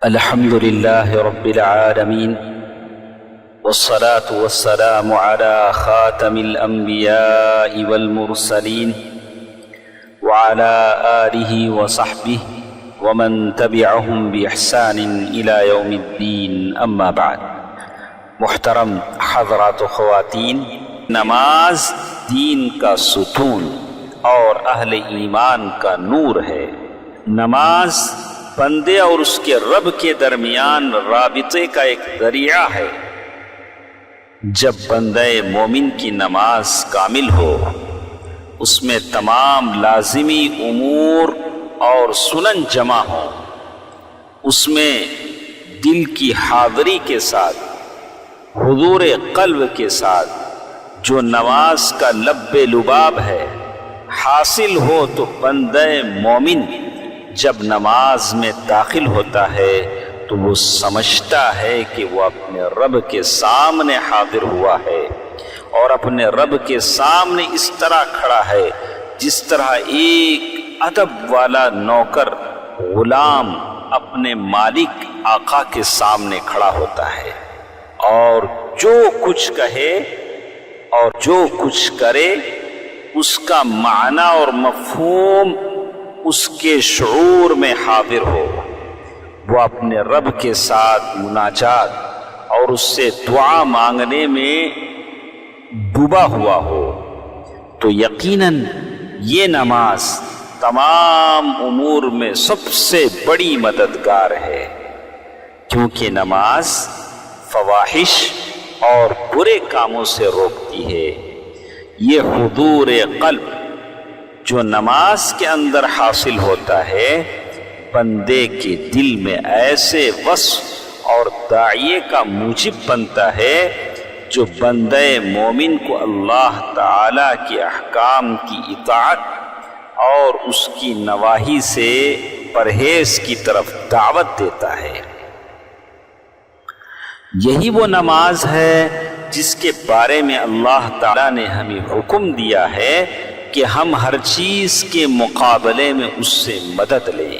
الحمد لله رب العالمين، والصلاة والسلام على خاتم الأنبياء والمرسلين وعلى آله وصحبه ومن تبعهم بإحسان إلى يوم الدين، أما بعد۔ محترم حضرات و خواتین، نماز دین کا ستون اور اہل ایمان کا نور ہے۔ نماز بندے اور اس کے رب کے درمیان رابطے کا ایک ذریعہ ہے۔ جب بندہ مومن کی نماز کامل ہو، اس میں تمام لازمی امور اور سنن جمع ہوں، اس میں دل کی حاضری کے ساتھ، حضور قلب کے ساتھ جو نماز کا لب لباب ہے حاصل ہو، تو بندہ مومن جب نماز میں داخل ہوتا ہے تو وہ سمجھتا ہے کہ وہ اپنے رب کے سامنے حاضر ہوا ہے، اور اپنے رب کے سامنے اس طرح کھڑا ہے جس طرح ایک ادب والا نوکر غلام اپنے مالک آقا کے سامنے کھڑا ہوتا ہے، اور جو کچھ کہے اور جو کچھ کرے اس کا معنی اور مفہوم اس کے شعور میں حاضر ہو، وہ اپنے رب کے ساتھ مناجات اور اس سے دعا مانگنے میں ڈوبا ہوا ہو، تو یقیناً یہ نماز تمام امور میں سب سے بڑی مددگار ہے، کیونکہ نماز فواحش اور برے کاموں سے روکتی ہے۔ یہ حضور قلب جو نماز کے اندر حاصل ہوتا ہے، بندے کے دل میں ایسے وصف اور داعیے کا موجب بنتا ہے جو بندہ مومن کو اللہ تعالی کے احکام کی اطاعت اور اس کی نواہی سے پرہیز کی طرف دعوت دیتا ہے۔ یہی وہ نماز ہے جس کے بارے میں اللہ تعالی نے ہمیں حکم دیا ہے کہ ہم ہر چیز کے مقابلے میں اس سے مدد لیں۔